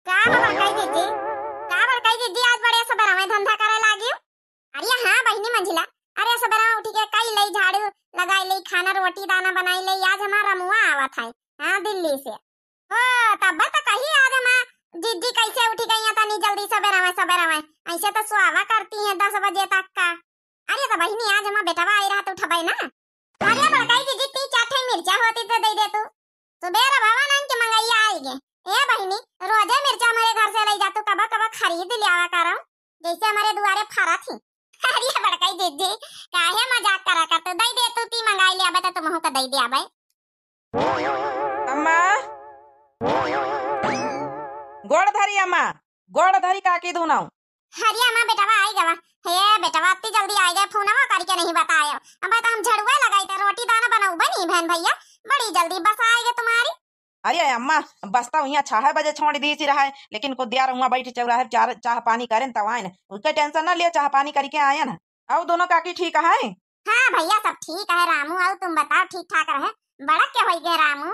का बड़काई दीदी, का बड़काई दीदी आज बड़े सबरा में धंधा करे लागी। अरे हाँ बहिनी मंजिला, अरे सबरा उठी के कई लई झाड़ू लगाई लई, खाना रोटी दाना बनाई लई। आज हमारा रमुआ आवत है हाँ दिल्ली से। ओ तब तो कही आज हम दीदी कैसे उठी गई तनी जल्दी सबेरा में ऐसे तो सुहावा करती हैं 10 बजे तक का। अरे तो बहिनी आज हम बेटवा आई रहा तो उठबई ना। अरे बड़काई दीदी ती चाटे मिर्चा होती तो दे दे तू। सुबेरा भवन के मंगैया आई गे। ए बहिनी रोजे मिर्चा हमारे घर से ले जा, तू कबा कबा खरीद ले आवा करो जैसे हमारे दुआरे फरा थी। अरे बड़काई दीदी काहे मजाक करा कर, तू दई दे तू ती मंगाई ले आबे तो तुमहु का दई दे आबे। अम्मा गोड़ धरी, अम्मा गोड़ धरी काकी दूनाऊ। हरी अम्मा बेटवा आई गवा। हे बेटवा इतनी जल्दी आई गए, फोनवा करके नहीं बताया। अब तो हम झड़ुआ लगाई थे, रोटी दाना बनाऊ बनी बहन भैया बड़ी जल्दी बस आई गए तुम्हारी। अरे अम्मा बसता हुआ 6 बजे छोड़ दी सी रहा है, लेकिन को दिया रहूंगा बैठी चौराहे चार चाह पानी करें तब आए ना, उसका टेंशन ना लिया, चाह पानी करके आए ना। अब दोनों काकी ठीक है? हाँ भैया सब ठीक है रामू। और तुम बताओ ठीक ठाक रहे? बड़ा क्या हो गए रामू?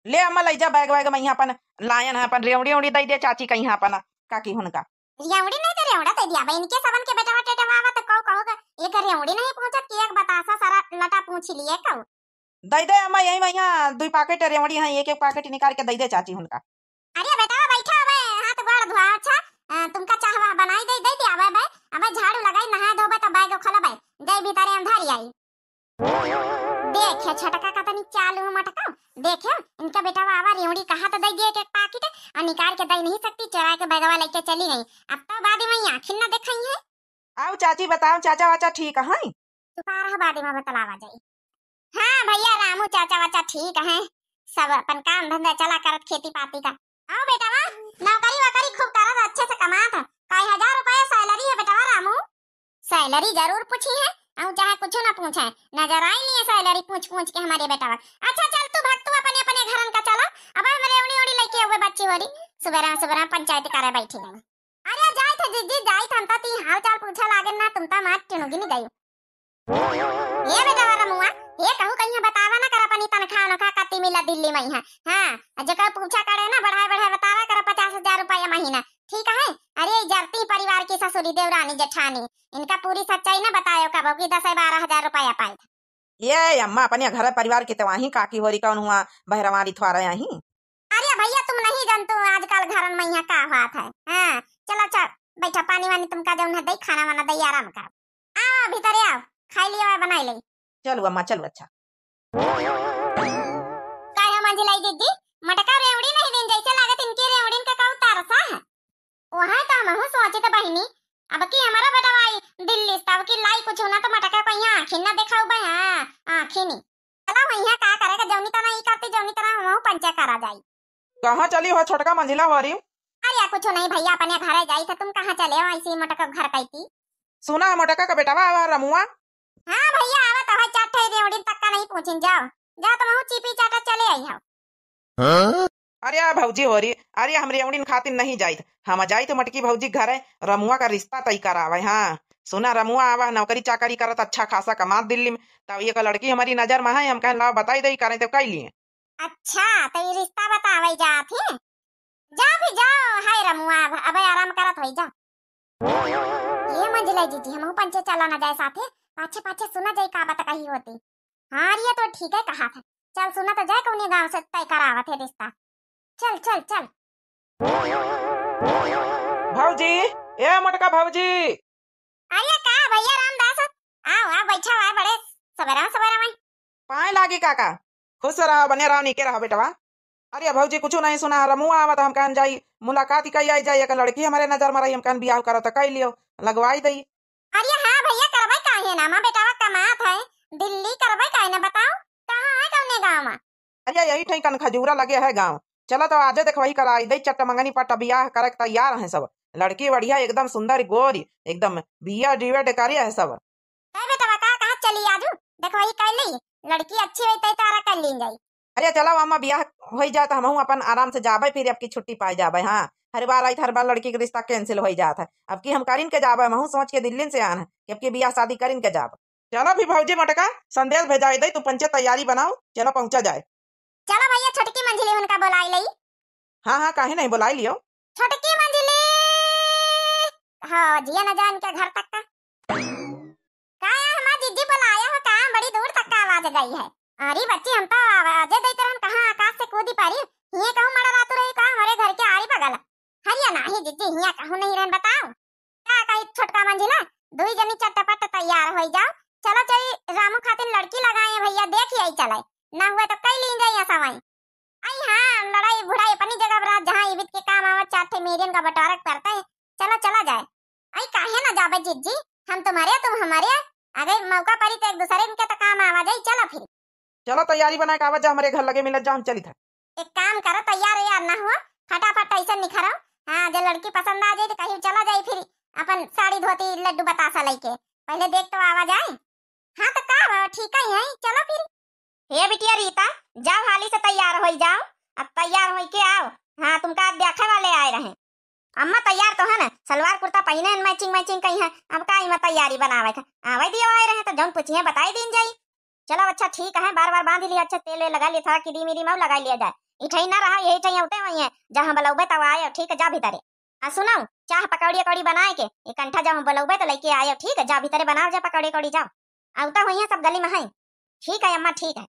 ले अम्मा ले जा बैग वैग में यहाँ अपन लायन है, अपन रेवड़ी उड़ी दई दे चाची कहीं अपन काकी हुनका। रेवड़ी नहीं तो रेवड़ा दे दिया भाई इनके सबन के बेटा टेटा वावा तो कहो एक रेवड़ी नहीं पहुंचत कि एक बतासा सारा लटा पूछ लिए कहो। दई दे अम्मा यही वहीं 2 पैकेट रेवड़ी है, एक पैकेट निकाल के दई दे चाची हुनका। अरे बेटा बैठा हुए हाथ गोड़ धोआ। अच्छा तुमका चाहवा बनाई दे दे दिया भाई भाई। अब झाड़ू लगाई नहा धोबे तो बैग खोला भाई जय भीतर अंधारी आई। देखे छटका का तनी चालू मटका देखे इनका बेटा वावा रेवड़ी कहा तो दई दिए एक पैकेट और निकाल के दई नहीं सकती, चुरा के बैगवा लेके चली गई। अब तो बाद में आखिर ना देखाई है। आओ चाची बताओ चाचा वाचा ठीक है? दोपहर बाद में बतलावा जाई। हाँ भैया रामू चाचा वाचा ठीक है, सब अपन काम धंधा चला करत खेती पाती का। आओ बेटा वा नौकरी वकरी खूब करत अच्छे से कमात, कई 1000 रुपए सैलरी है बेटा रामू। सैलरी जरूर पूछी है और चाहे कुछ ना पूछे, नजर आई नहीं है सैलरी पूछ पूछ के हमारे बेटा वा। अच्छा चल तू भाग, तू अपने अपने घरन का चला। अब हम रेवड़ी ओड़ी लेके हुए बच्ची वाली सुबह पंचायत करे बैठी गई। अरे जाई थे दीदी जाई था ती हाल चाल पूछा लागे ना, तुम ता मार टिनुगी नहीं गई। ये बेटा रमुआ ये कहूं कहीं बतावा ना कर अपनी तनख्वाह नखा कती मिला दिल्ली में है। हां जगह पूछा करे ना बढ़ाए बतावा कर 50,000 रुपया महीना ठीक है। अरे जरती परिवार की ससुरी देवरानी जेठानी इनका पूरी सच्चाई ना बतायो कब कि 10-12 रुपया पाए। ये अम्मा अपने घर परिवार के तो वहीं काकी होरी कौन हुआ बहरवारी थोड़ा यहीं। अरे भैया तुम नहीं जानते आजकल घरन में यहाँ का बात है। हां चलो चल बैठा पानी वानी तुमका जौन है दई खाना वाना दई आराम कर। आओ भीतर आओ खाई लियो बनाई ले। चलो अम्मा चलो। अच्छा काय मंजिलाई दीदी मटका रेवड़ी नहीं दिन जैसे लागत इनकी रेवड़ी का कौ तरसा है। वहां तो हम सोचे तो बहिनी अब की हमारा बेटा भाई दिल्ली तब की लाई कुछ होना तो मटका को यहाँ आखिर ना दिखाओ भाई। हां आखिर नहीं चला वहीं का करेगा जौनी तरह नहीं करती जौनी तरह हम पंचा करा जाई। कहां चली हो छोटका मंजिला हो रही? अरे कुछ नहीं भैया अपने घर जाई था, तुम कहां चले हो ऐसे मटका घर कैती? सुना है मटका का बेटावा आवा रमुआ। हां भैया आवा तो है चाट रेवड़ी तक का नहीं पूछन जाओ जा तुम चीपी चाटा चले आई हो। अरे भौजी हो रही, अरे हम रेवड़ी खातिर नहीं जाई, हम जाई तो मटकी भौजी घर है रमुआ का रिश्ता तय करावे। हाँ सुना रमुआ आवा नौकरी चाकरी करत अच्छा खासा कमात दिल्ली में, तब ये लड़की हमारी नजर में है, हम कहें लाओ बताई दई करें तो कई लिए। अच्छा तो ये रिश्ता बतावे जात है, जाओ भी जाओ। हाय रमुआ अब आराम करत होई जा। ये मंजिला दीदी हम पंचे चला ना जाए साथे पाछे पाछे सुना जाए का बात कही होती। हाँ ये तो ठीक है कहा था, चल सुना तो जाए कौन गांव से तय करावत है रिश्ता। चल चल चल भौजी ए मटका भौजी। अरे का भैया रामदास आओ आ बैठा हुआ बड़े सवेरा में पाए लागी काका खुश रहो बने रहो नीके रहो बेटवा। अरे भौजी कुछ नहीं सुना रमुआ आवा तो हम कहन जाई मुलाकात कई आई जाए, एक लड़की हमारे नजर में रही, हम कहन बियाह करो तो कई लियो लगवाई दई। अरे हाँ भैया करबै काहे ना मां बेटावा कमात है दिल्ली करबै काहे ना बताओ कहां है कौने गांव में? अरे यही ठिकान खजूरा लगे है गांव, चलो तो आज देखवाई कराई दई चट्टा मंगनी पट्टा बियाह करे तैयार है सब, लड़की बढ़िया एकदम सुंदर गोरी एकदम बिया डीवेड करिया है सब। ए बेटावा कहां चली आजू देखवाई कर ली लड़की अच्छी होई तई तारा कर ली जाई। अरे चलो अम्मा बियाह हो जाए तो हम अपन आराम से जाबे फिर अब की छुट्टी पाई जाबे। हाँ हर बार आई हर बार लड़की के रिश्ता कैंसिल हो जाता है, अब की हम करीन के जाबे, महू सोच के दिल्ली से आना है अब की बियाह शादी करीन के जाब। चलो भी भौजी मटका संदेश भेजाई दई तू पंचे तैयारी बनाओ चलो पहुंचा जाए। चलो भैया छोटकी मंजिली उनका बुलाई लई। हाँ हाँ काहे नहीं बुलाई लियो। छोटी हाँ जिया न जान के घर तक का हमारा जीजी बुलाया हो कहाँ बड़ी दूर तक का आवाज गई है। अरे बच्ची हम तो आवाजे देते रहन कहाँ आकाश से कूदी पारी ये कहूँ मड़ा रातू रही कहाँ हमारे घर के आरी बगल हरिया नहीं जीजी हिया कहूँ नहीं रहन बताओ का कहीं छोटका मंजिला दुई जनी चटपट तैयार हो जाओ चलो चली रामू खातिर लड़की लगाए भैया देखिए आई चले ना हुए तो कई ली जाइए सवाई आई हाँ लड़ाई बुढ़ाई अपनी जगह पर जहाँ इबित के काम आवत चाहते मेरियन का बटारा करता है चलो चला जाए आई काहे ना जाबे जीजी हम तुम्हारे तुम हमारे अगर मौका पड़ी तो एक दूसरे के तो काम आवा जाए चलो फिर चलो तैयारी बना के आवाज जा हमारे घर लगे मिलत जा हम चली था। एक काम करो तैयार यार ना हुआ फटाफट ऐसा निखरो हाँ जो लड़की पसंद आ जाए तो कहीं चला जाए फिर अपन साड़ी धोती लड्डू बतासा लेके पहले देख तो आवाज आए। हाँ तो का ठीक है चलो फिर हे बिटिया रीता जाओ हाली से तैयार हो जाओ अब तैयार हो के आओ। हाँ तुमका देखे वाले आए रहे अम्मा तैयार तो है ना सलवार कुर्ता पहने मैचिंग मैचिंग कहीं है अब का में तैयारी बनावे था आवे दिया आए रहे तो जौन पूछिए बताई दिन जाई चलो अच्छा ठीक है बार बार बांध लिया अच्छा तेल लगा लिया था किरी मेरी माँ लगा लिया जाए इठई ना रहा यही चाहिए उठे वही है जहाँ बलौबे तब आए ठीक है जा भीतरे सुनो चाह पकौड़ी कौड़ी बनाए के एक कंठा जहाँ बलौबे तो लेके आए ठीक है जा भीतरे बनाओ जा पकौड़ी कौड़ी जाओ आवता हुई है सब गली में है ठीक है अम्मा ठीक है।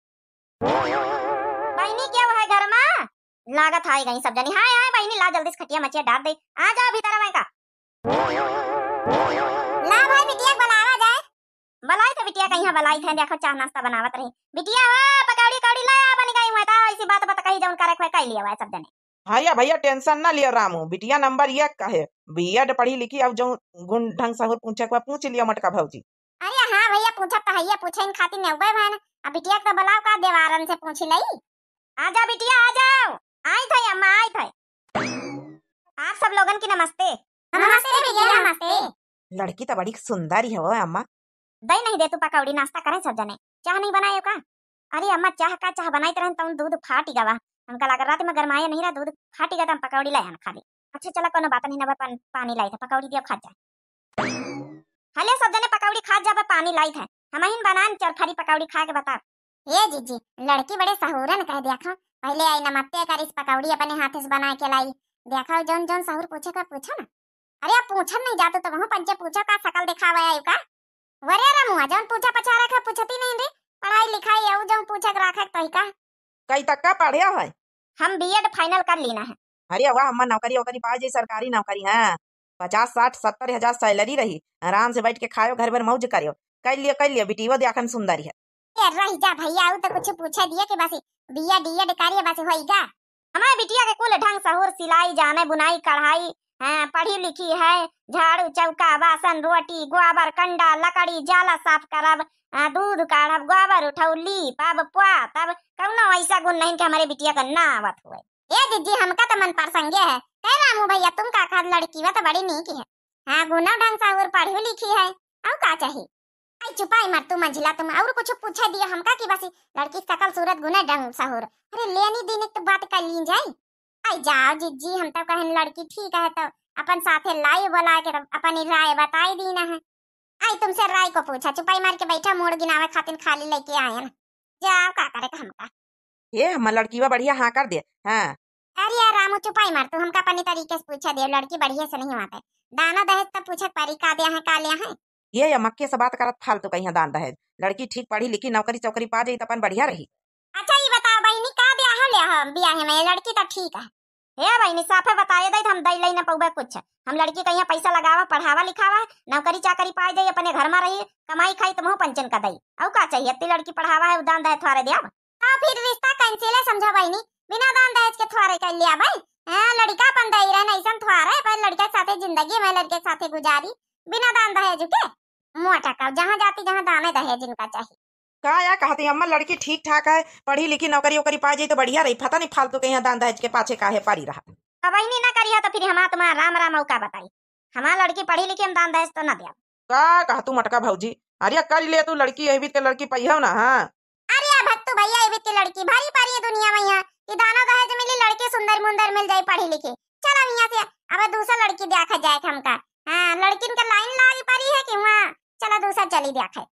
बहनी क्या है घर में लागत हाई गई सब जनी हाय हाय बहनी ला जल्दी से खटिया मचिया डाल दे आ जाओ भीतर आवे का ला भाई बिटिया बनावा जाए बलाई तो बिटिया कहीं बलाई थे देखो चाह नाश्ता बनावत रही बिटिया हो पकौड़ी कौड़ी ला बन गई मैं तो ऐसी बात बता कहीं जौन करे कह लिया हुआ सब जने भैया भैया टेंशन ना लियो रामू बिटिया नंबर ये कहे बीएड पढ़ी लिखी अब जो गुण ढंग से पूछे को पूछ लियो मटका भौजी। अरे हाँ भैया पूछा तो है पूछे इन खातिर ने उबे भाई अब बिटिया तो बुलाओ का देवारन से पूछ लई आ जा बिटिया आ जाओ आई थे अम्मा आई थे आप सब लोगन की नमस्ते। नमस्ते भैया नमस्ते। लड़की तो बड़ी सुंदर ही है अम्मा दही नहीं दे तू पकौड़ी नाश्ता करें सब जने चाह नहीं बनाए का अरे अम्मा चाह का चाह बनाई तरह तुम दूध फाटी गवा हमका लगा रात में गरमाया नहीं रहा दूध फाटी गया हम पकौड़ी लाए खाली अच्छा चला कोनो बात नहीं ना पानी लाई था पकौड़ी दिया खा जाए हले सब जने पकौड़ी खा जाबे पानी लाई था हम ही बनान चरफरी पकौड़ी खा के बता ये जीजी लड़की बड़े सहूरन कह देखो पहले आई नमस्ते कर इस पकौड़ी अपने हाथ से बना के लाई देखो जौन जौन सहूर पूछे का पूछो ना अरे आप पूछन नहीं जाते तो वहां पंचे पूछो का शकल दिखावा आयु का वरे रमुआ जौन पूछा पछा रखा पूछती नहीं रे पढ़ाई लिखाई है जौन पूछक रखा तो का कई तक का पढ़िया है हम बीएड फाइनल कर लेना है। अरे वाह अम्मा नौकरी वोकरी पा जाए सरकारी नौकरी है 50-60-70 हजार सैलरी रही आराम से बैठ के खाओ घर भर मौज करियो कर लियो बिटिया देखन सुंदर है रही जा भैया आउ तो कुछ पूछे दिए कि बस बिया डीएड करिए बस होइगा हमारे बिटिया के कुल ढंग सहूर सिलाई जाने बुनाई कढ़ाई हाँ पढ़ी लिखी है झाड़ू चौका बासन रोटी गोबर कंडा लकड़ी जाला साफ करब दूध काढ़ब गोबर उठौली पब पुआ तब कौनो ऐसा गुण नहीं कि हमारे बिटिया का ना आवत हुए ए दीदी हमका तो मन प्रसंगे है कह रामू भैया तुम का खाद लड़की वा तो बड़ी नीक है हाँ गुना ढंग सहूर पढ़ी लिखी है और का चाहिए आई चुपाई मत तू मंझिला तुम और कुछ पूछे दिया हमका की बस लड़की सकल सूरत गुना ढंग सहूर अरे लेनी देने तो बात कर ली जाए आई जाओ जीजी हम तो कहन लड़की ठीक है तो अपन साथे लाई बोला के अपन राय बताई दी ना है आई तुमसे राय को पूछा चुपाई मार के बैठा मोड़ गिनावे खातिर खाली लेके आए ना जाओ का करे हमका ये हम लड़की बढ़िया हाँ कर दे हाँ अरे यार रामू चुपाई मार तू हमका अपनी तरीके से पूछा दे लड़की बढ़िया से नहीं आते दाना दहेज तब पूछा परी का दिया है का लिया है ये मक्के से बात करत फालतू कहीं दान दहेज लड़की ठीक पढ़ी लिखी नौकरी चौकरी पा जाई तो अपन बढ़िया रही। अच्छा ये बताओ बहनी का दिया है लिया बिया है मैं लड़की तो ठीक है हे बहनी साफे बताए दे हम दई लई न पौबे कुछ हम लड़की कहीं पैसा लगावा पढ़ावा लिखावा नौकरी चाकरी पाई जाई अपने घर में रही कमाई खाई तुम पेंशन का दई औ का चाहिए इतनी लड़की पढ़ावा है दान दहेज थोड़े दिया हां फिर रिश्ता कैंसिल है समझो बहनी बिना दान दहेज के थोड़े कर लिया भाई हां लड़का अपन दई रहे नहीं सन थोड़े पर लड़के के साथे जिंदगी में लड़के के साथे गुजारी बिना दान दहेज के मोटा का जहां जाती जहां दाने दहेज इनका चाहिए का या कहती अम्मा लड़की ठीक ठाक है पढ़ी लिखी नौकरी वोकरी पा जाई तो बढ़िया रही पता नहीं फालतू के यहाँ दान दहेज के पाछे काहे पारी रहा अब वही ना करिया तो फिर हमारा तुम्हारा राम राम मौका बताई हमारा लड़की पढ़ी लिखी हम दान दहेज तो ना दिया का कहा तू मटका भौजी अरे कर ले तू लड़की यही के लड़की पहिया ना हाँ अरे भत्तू भैया ये की लड़की भारी पारी है दुनिया में यहाँ कि दाना दहेज मिली लड़के सुंदर मुंदर मिल जाए पढ़ी लिखी चलो यहाँ से अब दूसरा लड़की देखा जाए हमका हाँ लड़की का लाइन लागी पारी है कि वहाँ चलो दूसरा चली देखे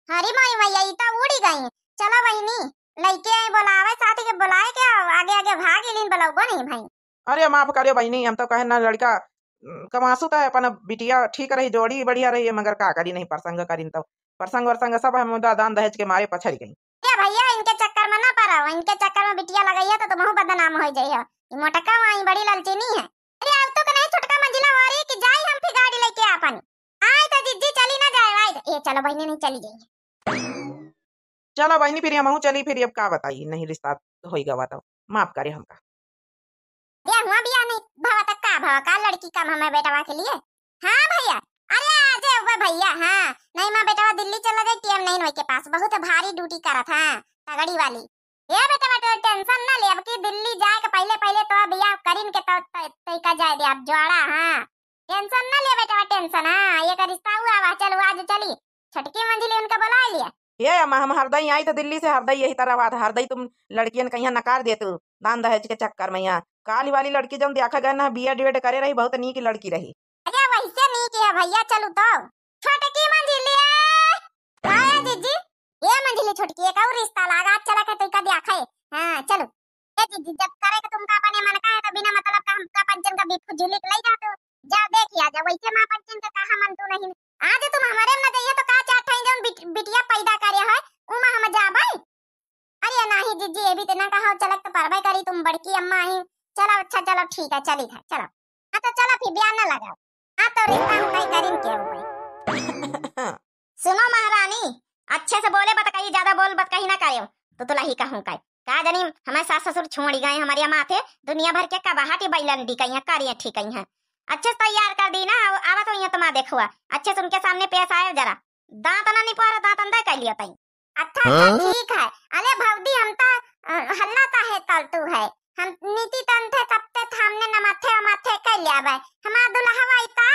हरी माई भैया इता उड़ी गई चलो बहनी लइके बुलावे साथी के बुलाए के आगे आगे भाग लीन बुलाओ नहीं भाई अरे माफ करियो बहनी हम तो कहे ना लड़का कमासू तो अपन बिटिया ठीक रही, जोड़ी बढ़िया रही है, मगर का करी नहीं प्रसंग करीन तो प्रसंग वर्संग सब हम दान दहेज के मारे पछड़ गई। ये भैया इनके चक्कर में ना पड़ा, इनके चक्कर में बिटिया लगाई है तो तुम बदनाम हो जाइए। मोटका वही बड़ी ललचीनी है। अरे अब तो नहीं छोटका मंजिला हो रही कि जाई हम फिर गाड़ी लेके अपन आए तो जिज्जी चली ना जाए भाई। ये चलो बहनी नहीं चली जाइए। चलो बहनी फिर हम चली, फिर अब का बताइए, नहीं रिश्ता हो गवा तो माफ करे हमका। ये हुआ बिया नहीं भावा तक का भावा का लड़की कम हमें बेटवा के लिए। हाँ भैया अरे आजे हुआ भैया। हाँ नहीं माँ बेटवा दिल्ली चला गई टीएम नहीं के पास, बहुत भारी ड्यूटी करा था तगड़ी वाली। ये बेटा टेंशन ना ले, अब की दिल्ली जाए के पहले पहले तो बिया करीन के तो का जाए दे अब जोड़ा। हाँ टेंशन ना ले बेटा टेंशन। हाँ ये का रिश्ता हुआ वा चल आज चली छटकी मंजिली उनका बुला लिया। ये हम हरदई आई तो दिल्ली से हरदई यही तरह बात, हरदई तुम लड़कियन कहीं नकार देते दान दहेज के चक्कर में। यहाँ काली वाली लड़की जब देखा गया ना बीएड वीएड करे रही, बहुत नीक लड़की रही। अरे वैसे नीक है भैया। चलो तो छोटकी मंजिली आया जीजी, ये मंजिली छोटकी एक और रिश्ता लागा चला के तो का देखा है। हाँ चलो ए जीजी जब करे के तुमका अपने मन का है तो बिना मतलब का हमका पंचन का बिफु झुली ले जा तो जा देख आ जा। वैसे मां पंचन का कहा मन तू नहीं आज तुम हमारे में जाइए तो का चाट है जौन बिटिया पैदा करे है उमा हम जाबे। अरे नहीं जीजी ये भी तना कहा चलक तो परबे करी तुम बड़की अम्मा ही। चलो अच्छा चलो ठीक है चली था चलो। हाँ तो चलो फिर बयान ना लगाओ। हाँ तो रिश्ता हम कहीं करीन के हुए। सुनो महारानी अच्छे से बोले बत कहीं ज्यादा बोल बत कहीं ना करे तो लही कहूं का जानी हमारे सास ससुर छोड़ी गए हमारे माथे दुनिया भर के कबाहटी बैलन डी कहीं करिए ठीक है। अच्छे से तैयार कर दी ना आवा तो यहाँ तुम देखो अच्छे से उनके सामने पेश आए जरा दांत ना नहीं पा दांत अंदर कर लिया तई। अच्छा ठीक है। अरे भौदी हम तो हल्ला का है कल तू है हम नीति तंथे तब तक हमने न माथे माथे कर लिया भाई हमारा दुल्हा वाई था।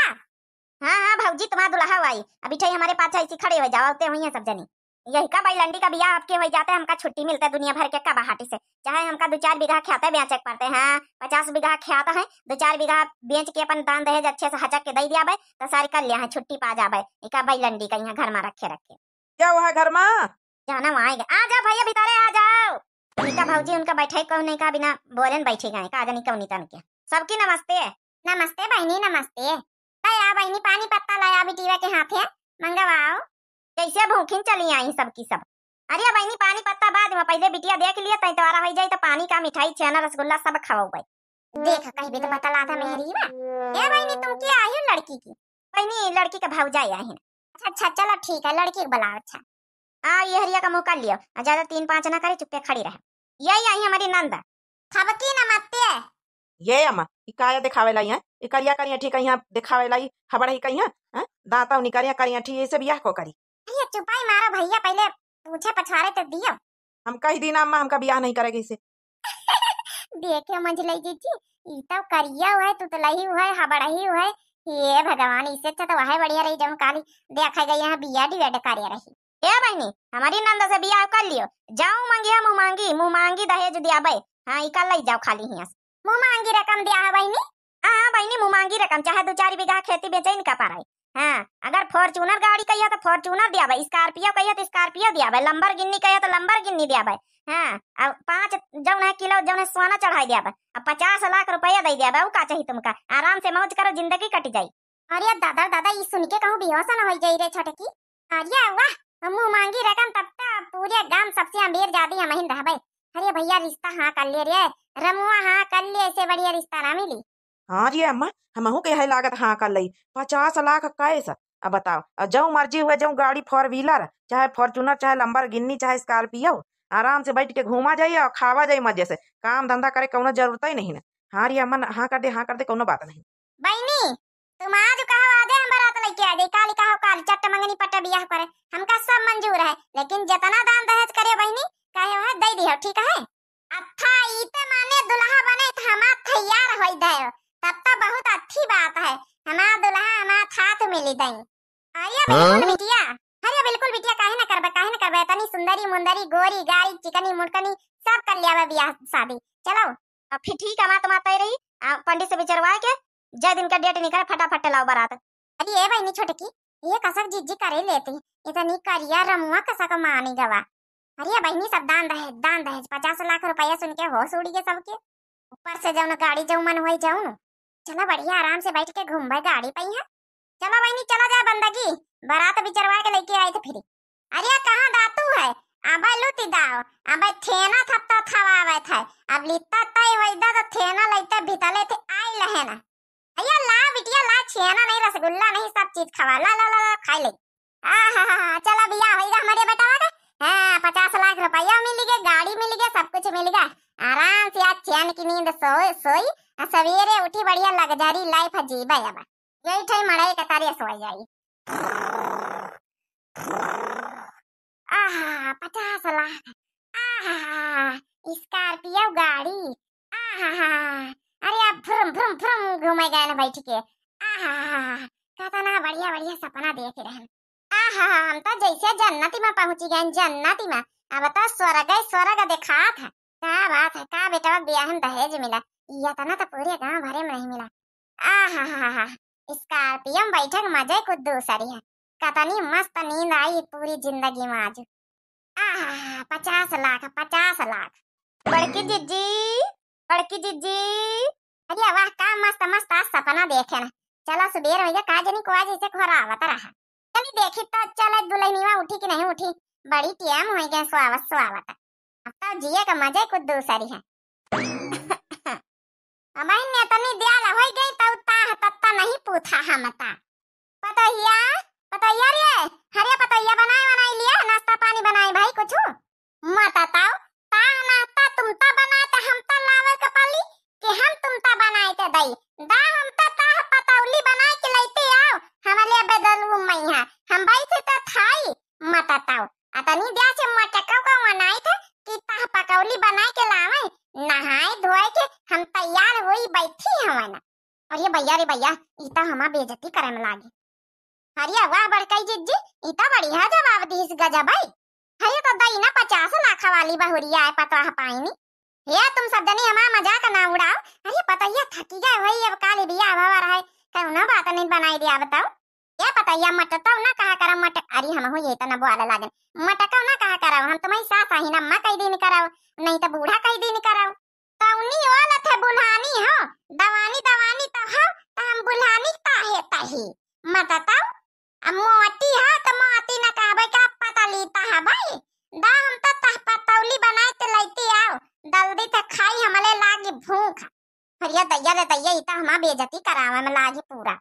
हाँ हाँ भौजी तुम्हारा दुल्हा वाई अभी ठई हमारे पास ऐसी खड़े हो जाओ हुई है सब जनी। यही का बैलंडी का बियाह आपके हो जाते हमका छुट्टी मिलता है दुनिया भर के कबाहटी से। चाहे हमका 2-4 बीघा खेत बेच पड़ते हैं 50 बीघा खेत है 2-4 बीघा बेच के अपन दान दहेज अच्छे से हचक के दे दिया भाई तो सारी कर लिया है छुट्टी पा जाबे। इका बैलंडी का यहाँ घर में रखे क्या हुआ घर में जाना वहाँ आ जाओ भैया भीतर आ जाओ। नीता भौजी उनका बैठे कौन नहीं का बिना बोले बैठे गए का जानी कौन तन के सबकी नमस्ते। नमस्ते बहनी नमस्ते। लाया बहनी पानी पत्ता लाया बिटिया के हाथ है मंगवाओ। कैसे भूखिन चली आई सबकी सब। अरे बहनी पानी पत्ता बाद में पहले बिटिया देख लिया तई तवारा हो जाए तो पानी का मिठाई छेना रसगुल्ला सब खवाओ भाई। देख कहीं भी तो बतला था मेहरी बा। ए बहनी तुम क्या आई हो लड़की की। बहनी लड़की का भौजाई आई है। अच्छा चलो ठीक है लड़की को बुलाओ। अच्छा ये हरिया का मुंह कर लियो ज्यादा 3-5 ना करे चुपके खड़ी रहे। यही आई हमारी नंदा खबकी नमस्ते। ये अम्मा इकाया दिखावे लाई है इकरिया करिया ठीक है यहाँ दिखावे लाई खबर है कहीं है दाता निकरिया करिया ठीक ऐसे बियाह को करी। अरे चुपाई मारो भैया पहले पूछे पछवाड़े तो दियो। हम कही दी ना अम्मा हमका बियाह नहीं करेगी इसे। देखे मंझले जीजी ई तो करिया हुआ है तू तो लही हुआ है हबड़ा ही हुआ है। ये भगवान इससे अच्छा तो वह बढ़िया रही जब काली देखा गई यहाँ बिया डिवेड कार्य रही। ए बहनी हमारी नंदा से बियाह कर लियो जाओ मंगिया मुंह मांगी दहेज दिया भाई। हाँ इका ले जाओ खाली हिया मुंह मांगी रकम दिया है बहनी। हाँ बहनी मुंह मांगी रकम चाहे 2-4 बीघा खेती बेचे इनका पाराई। हाँ अगर फॉर्च्यूनर गाड़ी कहिया तो फॉर्च्यूनर दिया भाई स्कॉर्पियो कहिया तो स्कॉर्पियो दिया भाई लंबरगिनी कहिया तो लंबरगिनी दिया भाई। हाँ अब 5 जौन है किलो जौन है सोना चढ़ाई दिया भाई अब 50 लाख रुपया दे दिया भाई वो का चाहिए तुमका आराम से मौज करो जिंदगी कट जाई। अरे दादा ये सुन के कहूँ बेहोश न हो जाई रे छोटकी। अरे वाह मुंह मांगी रकम तब तक पूरे गांव सबसे अमीर जादी हम रह भाई। अरे भैया रिश्ता हाँ कर ले रे रमुआ हाँ कर ले ऐसे बढ़िया रिश्ता ना मिली। हाँ जी अम्मा हमहू के है लागत हाँ कर ली 50 लाख कैसा। अब बताओ जो मर्जी हुए जो गाड़ी 4 व्हीलर चाहे फॉर्चूनर चाहे लंबरगिनी चाहे स्कॉर्पियो आराम से बैठ के घूमा जाइए और खावा जाइए मजे से काम धंधा करे कोनो जरूरत ही नहीं है। हाँ री अम्मा हाँ कर दे कोनो बात नहीं। बहनी तुम आज कहो आधे हम बारात लेके आ जाए काली कहो काली चट्ट मंगनी पट्टा बियाह करे हमका सब मंजूर है लेकिन जितना दान दहेज करे बहनी कहे है दे दियो ठीक है। अच्छा इते माने दुल्हा बने तो हमा तैयार होई दे तब तो बहुत अच्छी बात है हमारा दुल्हा हमारा हाथ मिली दई। अरे बिल्कुल बिटिया अरे बिल्कुल बिटिया काहे ना करबे तनी सुंदरी मुंदरी गोरी गाई चिकनी मुड़कनी सब कर लिया बियाह शादी। चलो अब फिर ठीक है तुम आते रही पंडित से विचारवा के जय दिन का डेट निकाल फटाफट लाओ बारात। अरे ये बहनी छोटकी ये कसक जिज्जी करे लेती इतनी करिया रमुआ कसा का मानी गवा। अरे बहनी सब दान दहेज 50 लाख रुपया सुन के होश उड़ी के सबके ऊपर से जाऊन गाड़ी जाऊं मन होई जाऊं चला बढ़िया आराम से बैठ के घूमबे गाड़ी पे है। चलो बहनी चला जाए बंदगी, बारात बिचरवा के लेके आई थे फिर। अरे कहाँ दातू है, अबे लुटी दाओ, अबे थेना थपता थवावे थे, अब लित्ता तय वैदा तो थेना लेते भीतले थे आई लहेना। भैया ला बिटिया ला, छेना नहीं रसगुल्ला नहीं सब चीज खवा ला ला ला, ला खाई ले। चला बिया होगा हमारे बेटा का। हाँ 50 लाख रुपया मिल गया, गाड़ी मिल गया, सब कुछ मिल गया। आराम से आज चैन की नींद सोई सवेरे उठी बढ़िया लग्जरी लाइफ जीबे। अब यही ठाई मड़ाई कतारी सोई जाई। 50 लाख, स्कॉर्पियो गाड़ी, अरे अब भ्रम भ्रम भ्रम घूमे गए ना बैठ के। कितना बढ़िया बढ़िया सपना देख रहे हैं। हम तो जैसे जन्नती में पहुंची गए, जन्नती में। अब तो स्वर्ग देखा था। क्या बात है, का बेटा ब्याह में दहेज मिला, ये तो ना तो पूरे गांव भरे में नहीं मिला। स्कॉर्पियो में बैठक मजे कुछ दूसरी है। कतनी मस्त नींद आई पूरी जिंदगी में आज। 50 लाख 50 लाख। बड़की जीजी, बड़की जीजी, अरे वाह का मस्त मस्त आज सपना देखे ना। चलो सुबेर हो गया, काजनी को आज ऐसे खोरावत रहा। चली देखी तो चल दुल्हनीवा उठी कि नहीं उठी, बड़ी टीएम हो गए स्वावत। अब तो जिए का मजे कुछ दूसरी है। अबे ने तनी दियाल हो गई तो तत्ता नहीं पूछा हमता। पतोहिया रे, हरे पतोहिया बनाए लिया, नाश्ता पानी बनाए भाई कुछ मत ताओ। ता नाश्ता तुमता बनाए तो हम तो लावे कपाली कि हम तुमता बनाए ते दई दा, हम तो ता पतौली बनाए के लेते आओ हमारे बदलू मैया, हम भाई से तो खाई मत ताओ। अतनी दिया से मटका को बनाए थे कि ता पकौली बनाए के लावे, नहाए धोए के हम तैयार होई बैठी हवन। और ये भैया रे भैया, इता हमा बेइज्जती करे में लागी। हरिया वाह बड़काई जीजी, इता बढ़िया जवाब दी इस गजब भाई। हरिया तो दई ना 50 लाख वाली बहुरिया है पता पाईनी। ये तुम सब जनी हमारा मजाक ना उड़ाओ। अरे पतैया थकी गए भाई, अब काली बिया हवा रहा है, कौन बात नहीं बनाई दिया बताओ। ये पतैया मटता ना कहा करा मट, अरे हम हो ये तो ना बोला लागन मटका ना कहा करा, हम तुम्हारी सास ही ना मां कई दिन कराओ, नहीं तो बूढ़ा कई दिन कराओ। तौनी वाला थे बुल्हानी हो, दवानी तो हो, हम बुल्हानी ताहे ताही मतताओ। मोटी है तो मोटी न कहबे का पता लीता है भाई, दा हम तो तह पतौली बनाए ते लेती आओ, जल्दी से खाई हमले लागी भूख। हरिया दैया रे दैया, इता हमा बेइज्जती करावे में लागी पूरा।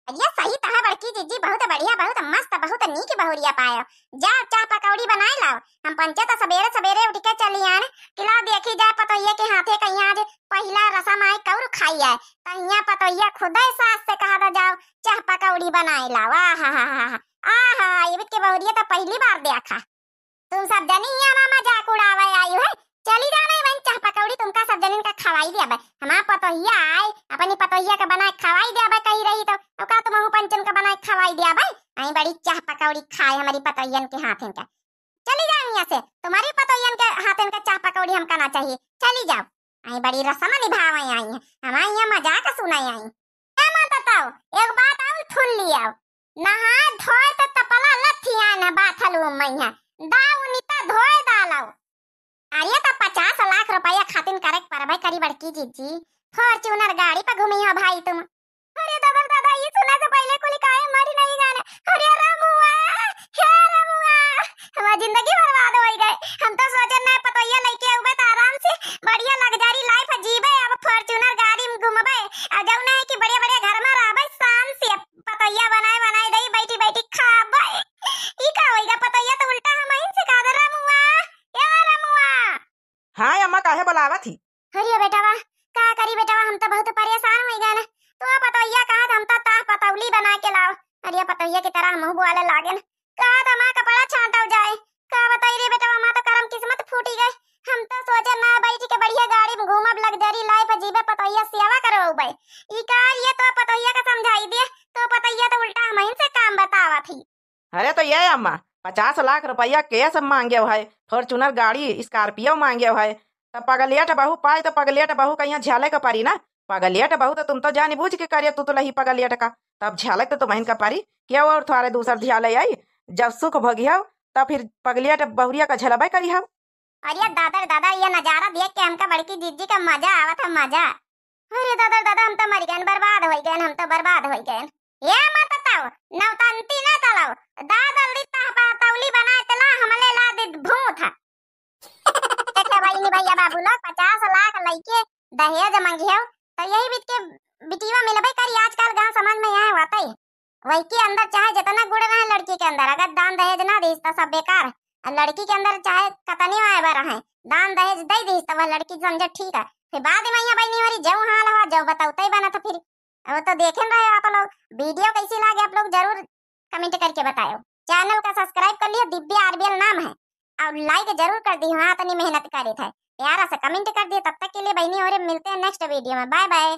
अरे सही तो है बड़की जीजी, बहुत बढ़िया बहुत मस्त बहुत नीक बहुरिया पायो। जा चाह पकौड़ी बनाए लाओ, हम पंचे तो सवेरे सवेरे उठ के चली आन किला देखी जाए पतोहिया के हाथे कहीं आज पहला रसम आए कौर खाई है, तहिया पतोहिया खुद ही सास से कहा था जाओ चाह पकौड़ी बनाए लाओ। आहा ये के बहुरिया तो पहली बार देखा। तुम सब जनी यहाँ मजाक उड़ावे आई है, चली जाना बहन चाह पकौड़ी तुमका सब जनिन का खवाई दिया भाई। हमारा पतोहिया आए अपनी पतोहिया का बनाए खवाई दिया भाई, कही रही तो का तुम पंचन का बनाए खवाई दिया भाई। आई बड़ी चाह पकौड़ी खाए हमारी पतोहियन के हाथन का। चली जाओ यहाँ से, तुम्हारी पतोहियन के हाथन का चाह पकौड़ी हम करना चाहिए, चली जाओ। आई बड़ी रसम निभावे आई है, हमारे यहाँ मजाक सुनाई आई। ए मत बताओ एक बात आउं थुन लियाओ, नहा धोए तो तपला लथिया न बाथलू मैया दाऊ निता धोए डालाओ। अरे तो 50 लाख रुपया खातिन करे परबे करी बड़की जीजी, फॉर्च्यूनर गाड़ी पे घूमी हो भाई तुम। अरे दादा ये सुना से पहले कुल काहे मरी नहीं गाना। अरे रमुआ, हे रमुआ, हमारी जिंदगी बर्बाद हो गई। हम तो सोचे ना पतोहिया लेके आउबे तो आराम से बढ़िया लग्जरी लाइफ जीबे, अब फॉर्च्यूनर गाड़ी में घूमबे और जाऊ ना है कि बड़े बड़े घर में रहबे शान से, पतोहिया बनाए दई बैठी बैठी खाबे। ई का होइगा पतोहिया तो उल्टा हम इन से कहा रमुआ, ए रमुआ। हां अम्मा काहे बुलावा थी? अरे बेटावा का करी बेटावा, हम तो बहुत परेशान हो गए ना। तो पतोहिया कहा हम तो ताह पतौली बना के लाओ, अरे पतोहिया की तरह मुंह बोले लागन कहा था मां कपड़ा छांटा जाए। का बताई रे बेटा, मां तो करम किस्मत फूटी गई। हम तो सोचे ना बैठ के बढ़िया गाड़ी में घूमब लग्जरी लाइफ जीबे, पतोहिया सेवा करो भाई। ई का ये तो पतोहिया का समझाई दे, तो पतोहिया तो उल्टा हम से काम बतावा थी। अरे तो ये अम्मा 50 लाख रुपया के सब मांगे है, फॉर्च्यूनर गाड़ी स्कॉर्पियो मांगे है, तब पगलियट बहू पाए तो पगलियट बहू कहीं झेले का पारी ना। पगलियट बहू तो तुम तो जानी बूझ के करिए, तू तो लही पगलियट का, तब झलक तो तुम्हें का पारी क्या और थोड़े दूसर झेले आई। जब सुख भगिया तब फिर पगलियट बहुरिया का झलबे करी हम। अरे दादा ये नजारा देख के हमका बड़की जीजी का मजा आवत है, मजा। अरे दादा दादा हम तो मर गए, बर्बाद हो गए, हम तो बर्बाद हो गए। ये मत बताओ नौतंती ना तलाओ, दादा लिता तौली बनाए तला हमले ला दे भूत था। देखले भाई नी भैया बाबू लोग 50 लाख लइके दहेज मांगियो, तो यही बीत के बिटिया मिलबे करी आजकल गांव समाज में यह होता ही। वही के अंदर चाहे जितना गुड़ रहे लड़की के अंदर, अगर दान दहेज ना दीस तो सब बेकार। लड़की के अंदर चाहे कतनी आए बार है, दान दहेज दे दीस तो वह लड़की समझे ठीक है। फिर बाद में यहाँ बहनी वाली जो हाल हुआ जो बताते ही बना, तो फिर वो तो देखे रहे आप लोग। वीडियो कैसी लगे आप लोग जरूर कमेंट करके बताओ। चैनल का सब्सक्राइब कर लियो, दिव्या आरबीएल नाम है, और लाइक जरूर कर दी। हाँ इतनी मेहनत करे थे, प्यारा सा कमेंट कर दिए। तब तक के लिए बहनी और मिलते हैं नेक्स्ट वीडियो में। Bye bye.